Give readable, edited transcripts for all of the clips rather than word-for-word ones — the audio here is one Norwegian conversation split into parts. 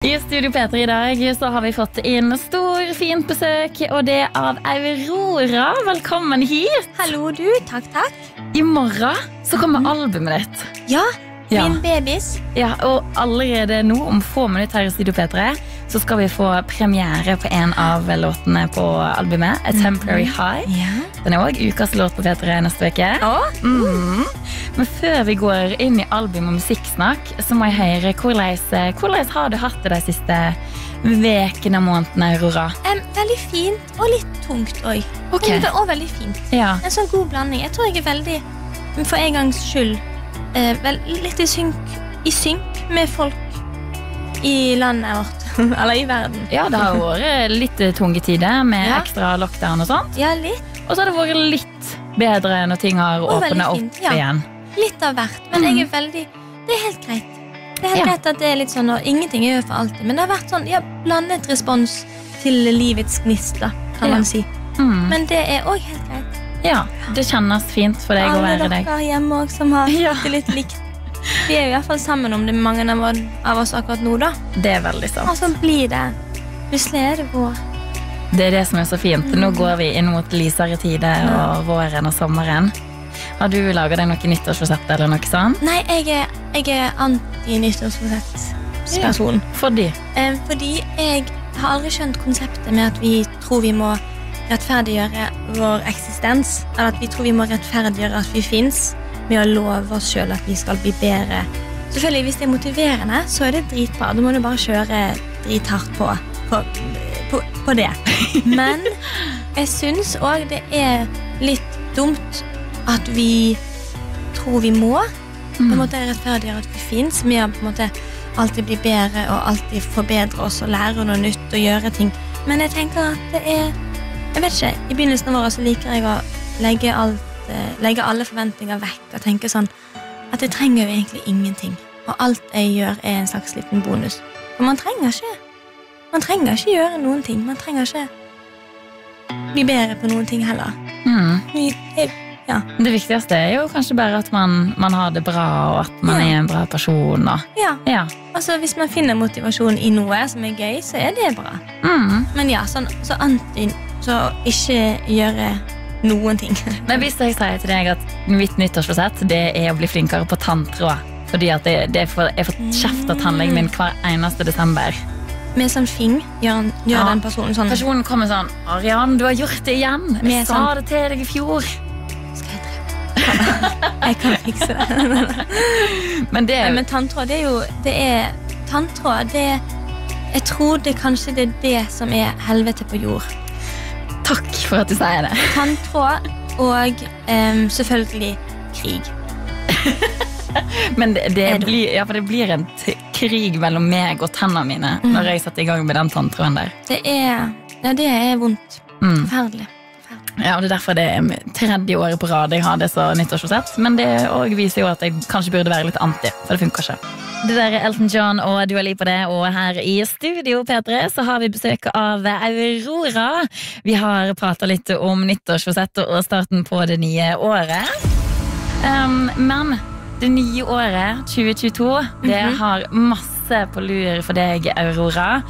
I Studio P3 I dag så har vi fått inn stor, fint besøk, og det av Aurora. Velkommen hit. Hallo du, takk. I morgen så kommer albumet ditt. Ja, min babys. Ja, og allerede nå, om få minutter her I Studio P3, så skal vi få premiere på en av låtene på albumet, A Temporary High. Den også ukas låt på P3 neste veke. Men før vi går inn I album og musikksnakk, så må jeg høre hvordan har du hatt det de siste vekene og månedene, Aurora? Veldig fint og litt tungt også. Okay. Men det også veldig fint. Ja. En sånn god blanding. Jeg tror jeg veldig, for en gangs skyld, litt I synk med folk I landet vårt, eller I verden. Ja, det har vært litt tunge tider med ekstra lockdown og sånt. Ja, litt. Og så har det vært litt bedre når ting har åpnet opp igjen. Litt av hvert, men jeg veldig, det helt greit. Det helt greit at det litt sånn, og ingenting jo for alltid, men det har vært sånn, blandet respons til livets gnister, kan man si. Men det også helt greit. Ja, det kjennes fint for deg å være deg. Alle dere hjemme også som har det litt likt. Vi jo I hvert fall sammen om det mange av oss akkurat nå da. Det veldig sant. Og så blir det plutselig det vår. Det det som så fint. Nå går vi inn mot lysere tider og våren og sommeren. Har du laget deg noe nyttårsforsett eller noe sånt? Nei, jeg anti-nyttårsforsett-person. Fordi? Fordi jeg har aldri skjønt konseptet med at vi tror vi må rettferdiggjøre vår eksistens, eller at vi tror vi må rettferdiggjøre at vi finnes, med å love oss selv at vi skal bli bedre. Selvfølgelig, hvis det motiverende, så det dritbra. Da må du bare kjøre drithardt på det. Men jeg synes også det litt dumt at vi tror vi må på en måte rettferdiggjøre at vi finnes, med å på en måte alltid bli bedre og alltid forbedre oss og lære noe nytt og gjøre ting. Men jeg tenker at det jeg vet ikke, I begynnelsen av året så liker jeg å legge alle forventninger vekk og tenke sånn at jeg trenger jo egentlig ingenting, og alt jeg gjør en slags liten bonus. For man trenger ikke gjøre noen ting, man trenger ikke bli bedre på noen ting heller. Det viktigste jo kanskje bare at man har det bra, og at man en bra person. Og, altså hvis man finner motivasjon I noe som gøy, så det bra. Men så ikke gjøre noen ting. Men hvis jeg sier til deg at mitt nyttårsforsett det å bli flinkere på tanntråd, fordi at jeg får kjeft av tannlegen min hver eneste desember. Med sånn fing gjør den personen sånn. Personen kommer sånn, Arian, du har gjort det igjen. Jeg sa det til deg I fjor. Skal jeg drepe? Jeg kan fikse det. Men tanntråd, tanntråd, jeg tror det kanskje det som helvete på jord. Takk for at du sier det. Tanntråd og selvfølgelig krig. Men det blir en krig mellom meg og tennene mine når jeg setter I gang med den tanntråden der. Det vondt. Forferdelig. Ja, og det derfor det 3. året på rad jeg har det så nyttårsforsett. Men det også viser jo at jeg kanskje burde være litt anti, for det funker ikke. Det der Elton John og Dua Lipa det, og her I Studio P3 så har vi besøk av Aurora. Vi har pratet litt om nyttårsforsett og starten på det nye året. Men det nye året, 2022, det har masse på lur for deg, Aurora.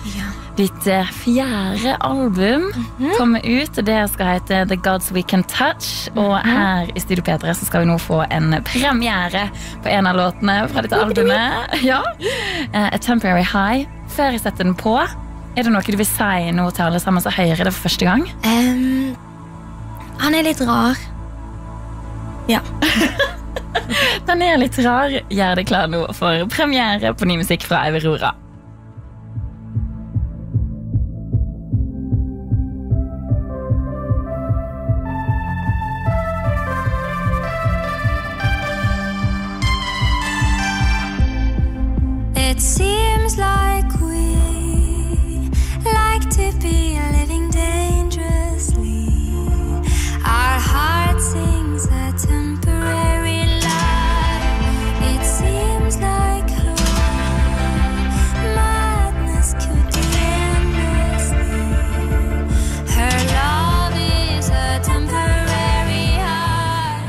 Ditt 4. album kommer ut, og det skal hete The Gods We Can Touch. Og her I Studio P3 så skal vi nå få en premiere på en av låtene fra dette albumet. A Temporary High. Før jeg setter den på, det noe du vil si nå til alle sammen som hører det for første gang? Han litt rar. Ja. Den litt rar. Gjør det klar nå for premiere på ny musikk fra Aurora. It seems like we like to be living dangerously. Our heart sings a temporary lie. It seems like madness could be endlessly. Her love is a temporary high,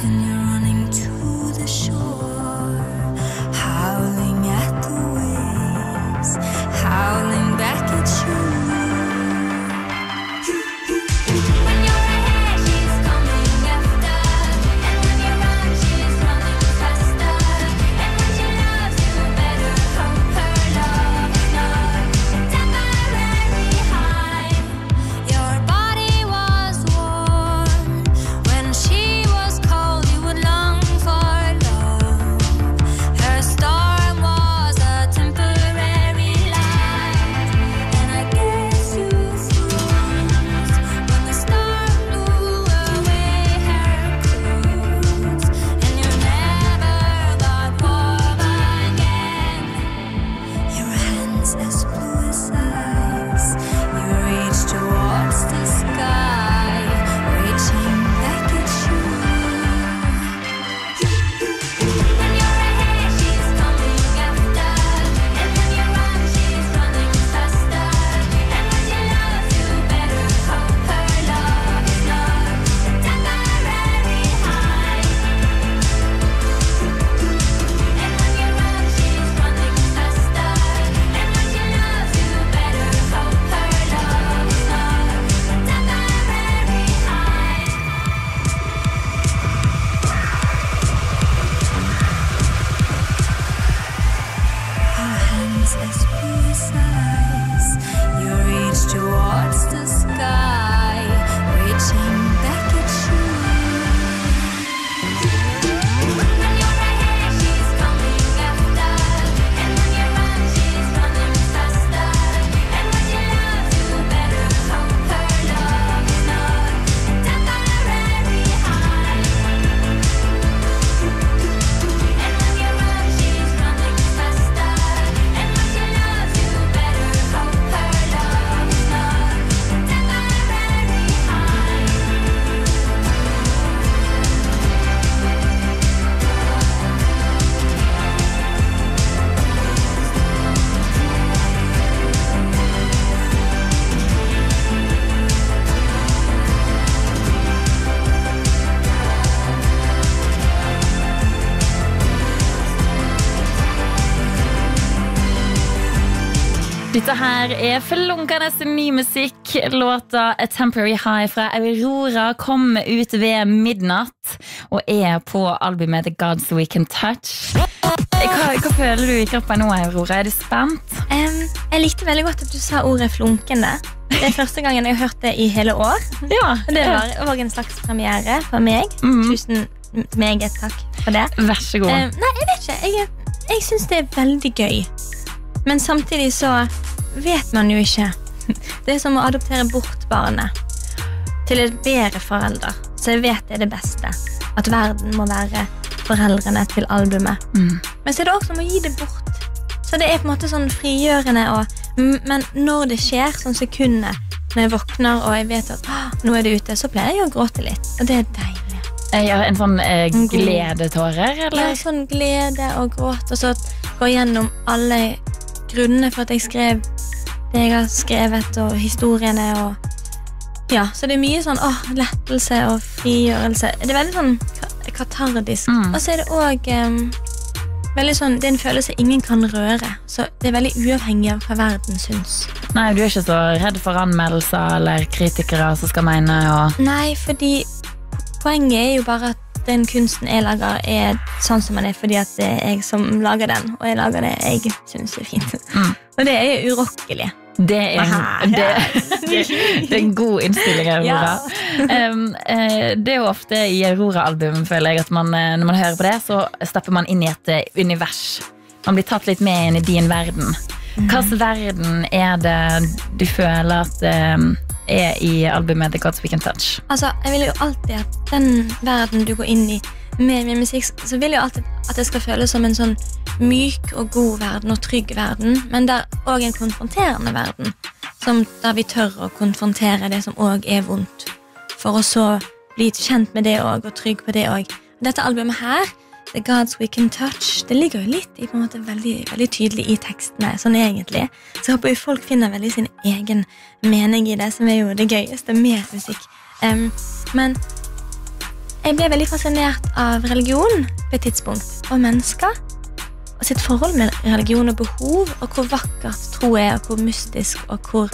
and you're running to the shore, howling at the wind. sighs. You reach towards the sky, reaching back at you. When you're ahead, she's coming after, and when you run, she's running faster. And when she loves you, better hope her love is not temporary high. And when you run, she's running faster. And when she loves you, better hope her love is not temporary high. Dette her flunkende ny musikk. Låta A Temporary High fra Aurora kommer ut ved midnatt og på albumet The Gods We Can Touch. Hva føler du i kroppen nå, Aurora? Du spent? Jeg likte veldig godt at du sa ordet flunkende. Det første gangen jeg har hørt det i hele år. Ja, Det var også en slags premiere for meg. Tusen meget takk for det. Vær så god. Nei, jeg vet ikke. Jeg synes det veldig gøy. Men samtidig så vet man jo ikke. Det som å adoptere bort barnet til et bedre forelder. Så jeg vet det det beste. At verden må være foreldrene til albumet. Men så det også som å gi det bort. Så det på en måte sånn frigjørende. Men når det skjer, sånn sekundet, når jeg våkner og jeg vet at nå det ute, så pleier jeg å gråte litt. Og det deilig. En sånn gledetårer, eller? Ja, sånn glede og gråt. Og så gå gjennom alle grunnene for at jeg skrev det jeg har skrevet, og historiene, og ja, så det mye sånn lettelse og frigjørelse. Det veldig sånn katardisk. Og så det også veldig sånn, det en følelse ingen kan røre, så det veldig uavhengig av hva verden synes. Nei, du ikke så redd for anmeldelser eller kritikere som skal mene Nei, fordi poenget jo bare at den kunsten jeg lager sånn som den fordi at det jeg som lager den, og jeg lager det jeg synes fint. Og det jo urokkelig. Det en god innstilling, Aurora. Det jo ofte i Aurora-album, føler jeg, at når man hører på det, så stepper man inn i et univers. Man blir tatt litt med inn i din verden. Hvilken verden det du føler at i albumet The Gods We Can Touch? Altså, jeg vil jo alltid at den verden du går inn i med min musikk, så vil jeg alltid at det skal føles som en sånn myk og god verden og trygg verden, men det også en konfronterende verden, der vi tør å konfrontere det som også vondt, for å så bli kjent med det også, og trygg på det også. Dette albumet her, The Gods We Can Touch, det ligger jo litt på en måte veldig, veldig tydelig i tekstene, sånn egentlig. Så jeg håper jo folk finner veldig sin egen mening i det, som jo det gøyeste med musikk. Men jeg ble veldig fascinert av religion på et tidspunkt, og mennesker, og sitt forhold med religion og behov, og hvor vakkert tro og hvor mystisk, og hvor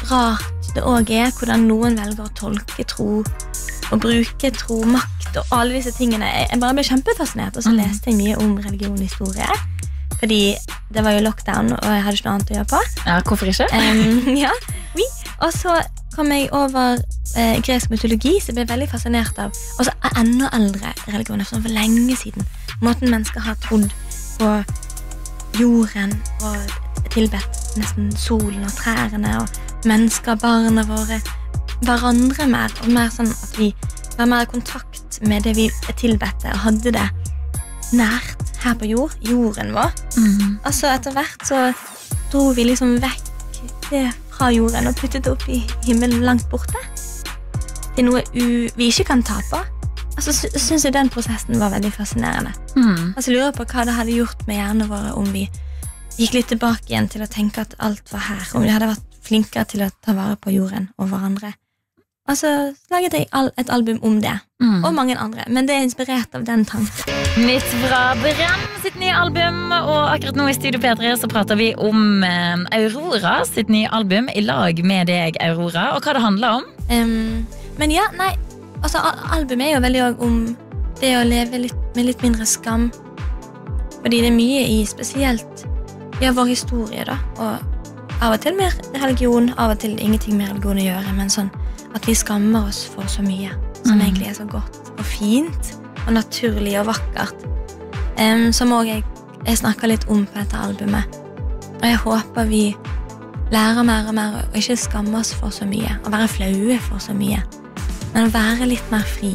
rart det også hvordan noen velger å tolke tro, og bruke tro, makt og alle disse tingene. Jeg bare ble kjempefascinert, og så leste jeg mye om religion og historie, fordi det var jo lockdown, og jeg hadde ikke noe annet å gjøre på. Ja, hvorfor ikke? Ja, og så kom jeg over gresk mytologi, så jeg ble veldig fascinert av, og så enda eldre religioner, sånn for lenge siden. Måten mennesker har trodd på jorden, og tilbedt nesten solen og trærne, og mennesker, barna våre, hverandre mer, og mer sånn at vi var mer i kontakt med det vi tilbedte, og hadde det nært her på jorden vår. Altså etter hvert så dro vi liksom vekk det fra jorden og puttet opp i himmelen langt borte. Det noe vi ikke kan ta på. Altså synes jeg den prosessen var veldig fascinerende. Altså lurer på hva det hadde gjort med hjernen våre om vi gikk litt tilbake igjen til å tenke at alt var her, om vi hadde vært flinkere til å ta vare på jorden og hverandre. Altså laget jeg et album om det, og mange andre, men det inspirert av den tanken. Nytt fra Brenn sitt nye album, og akkurat nå i Studio P3 så prater vi om Aurora sitt nye album i lag med deg, Aurora, og hva det handler om. Men ja, nei, altså albumet jo veldig om det å leve med litt mindre skam, fordi det mye i spesielt vår historie da, og av og til med religion, av og til ingenting med religion å gjøre, men sånn at vi skammer oss for så mye, som egentlig så godt og fint, og naturlig og vakkert, som også jeg snakker litt om på dette albumet. Og jeg håper vi lærer mer og mer, og ikke skammer oss for så mye, og være flaue for så mye, men å være litt mer fri.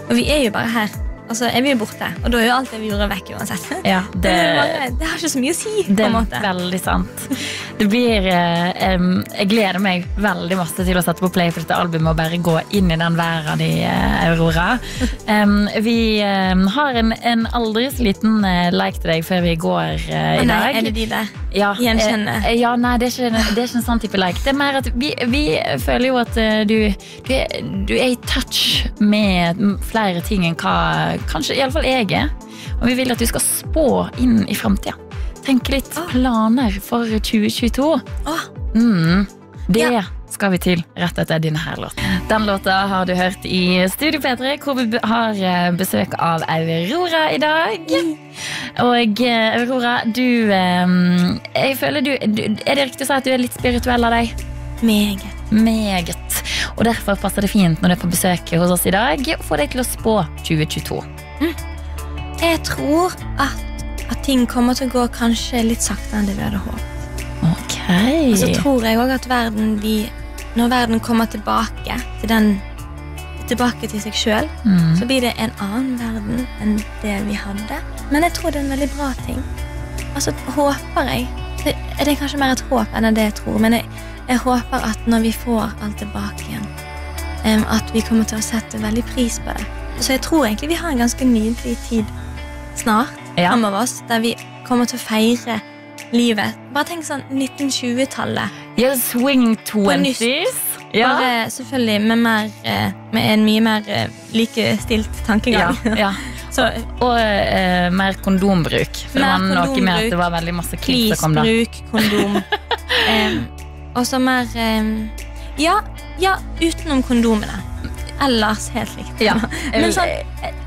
Og vi jo bare her, altså vi borte, og da jo alt det vi gjorde vekk uansett. Ja, det har ikke så mye å si, på det en måte. Veldig sant. Det blir, jeg gleder meg veldig masse til å sette på play for dette albumet og bare gå inn i den verden i Aurora. Vi har en aldri så liten like til deg før vi går i dag. Det de der? Ja, Gjenkjenne? Ja, nei, det er ikke en sånn type like. Det mer at vi føler jo at du i touch med flere ting enn hva kanskje i alle fall jeg og vi vil at du skal spå inn i fremtiden. Tenke litt planer for 2022. Det skal vi til rett etter denne her låt. Den låta har du hørt i Studio P3, hvor vi har besøk av Aurora i dag. Og Aurora, jeg føler det riktig å si at du litt spirituell av deg? Meget. Og derfor passer det fint når du er på besøk hos oss i dag, å få deg til å spå 2022. Jeg tror at ting kommer til å gå kanskje litt saktere enn det vi hadde håpet. Ok. Og så tror jeg også at når verden kommer tilbake til seg selv, så blir det en annen verden enn det vi hadde. Men jeg tror det en veldig bra ting. Altså, håper jeg. Det er kanskje mer et håp enn det jeg tror, men jeg håper at når vi får alt tilbake igjen, at vi kommer til å sette veldig pris på det. Så jeg tror egentlig vi har en ganske nydelig tid snart fremover oss, der vi kommer til å feire livet. Bare tenk sånn 1920-tallet. Ja, swing 20s. Ja. Bare selvfølgelig med en mye mer likestilt tankegang. Ja. Så, og mer kondombruk. For det var noe med at det var veldig masse klipp som kom da. Please, bruk kondom. Og så mer utenom kondomene. Ellers helt likt. Ja. Men sånn,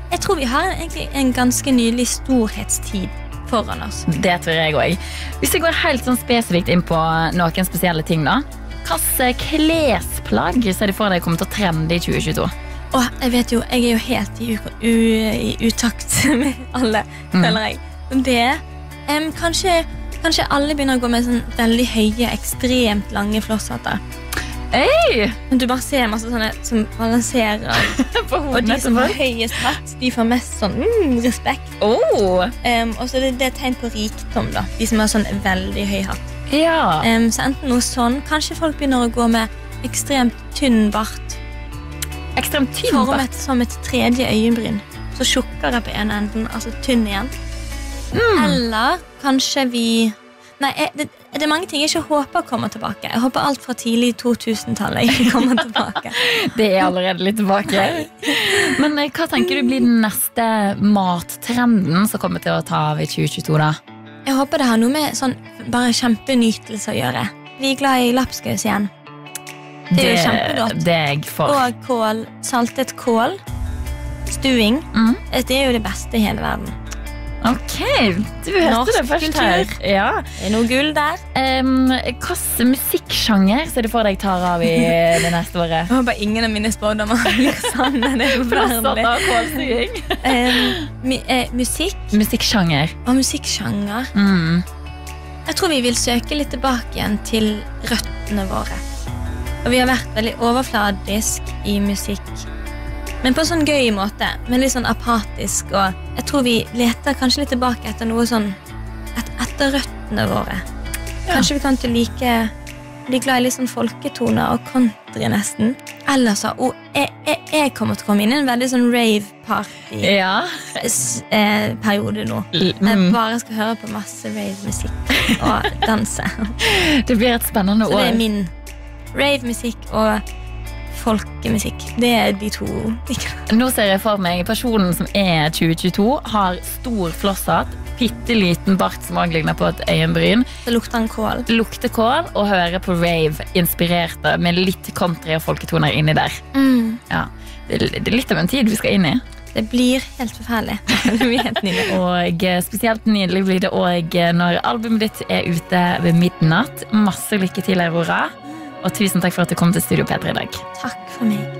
jeg tror vi har egentlig en ganske nydelig storhetstid foran oss. Det tror jeg også. Hvis vi går helt sånn spesifikt inn på noen spesielle ting da, hvilke klesplagg ser du for deg kommer til å trende i 2022? Jeg vet jo, jeg jo helt i utakt med alle, føler jeg. Det kanskje alle begynner å gå med sånn veldig høye, ekstremt lange flosshatter. Men du bare ser masse sånne som balanserer på hodet, og de som har høyest hatt, de får mest sånn respekt. Og så det er tegn på rikdom da, de som har sånn veldig høy hatt. Så enten noe sånn, kanskje folk begynner å gå med ekstremt tynn bart, formet som et tredje øyenbryn, så tjukkere på en enden, altså tynn igjen. Eller kanskje vi det er mange ting jeg ikke håper kommer tilbake. Jeg håper alt fra tidlig 2000-tallet ikke kommer tilbake. Det er allerede litt tilbake. Men hva tenker du blir den neste mattrenden som kommer til å ta av i 2022 da? Jeg håper det har noe med sånn bare kjempenytelse å gjøre. Vi er glad i lapskaus igjen. Det jo kjempegodt. Det er jeg for. Og kål, saltet kål, stuing. Det er jo det beste i hele verden. Ok, du hørte det først her. Ja. Det er noe gull der. Hvilken musikksjanger ser du for deg tar av i det neste året? Jeg håper ingen av mine spådommer blir sanne. Det er forferdelig. Musikk. Musikksjanger. Og musikksjanger. Jeg tror vi vil søke litt tilbake igjen til røttene våre. Og vi har vært veldig overfladisk i musikk, men på en sånn gøy måte, men litt sånn apatisk. Og jeg tror vi leter kanskje litt tilbake etter noe sånn etter røttene våre. Kanskje vi kan til bli glad i litt sånn folketoner og country nesten. Ellers jeg kommer til å komme inn i en veldig sånn rave-party periode nå. Jeg bare skal høre på masse rave-musikk og danse. Det blir et spennende år. Så det er min rave-musikk og folkemusikk. Det er de to. Nå ser jeg for meg personen som er 2022, har stor flosshatt, pitteliten bart som også ligner på et øyenbryn. Så lukter han kål. Lukter kål og hører på rave, inspirert med litt country og folketoner inni der. Ja, det er litt av en tid vi skal inn i. Det blir helt forferdelig. Det blir helt nydelig. Og spesielt nydelig blir det også når albumet ditt er ute ved midnatt. Masse lykke til, Aurora. Og tusen takk for at du kom til Studio P3 i dag. Takk for meg.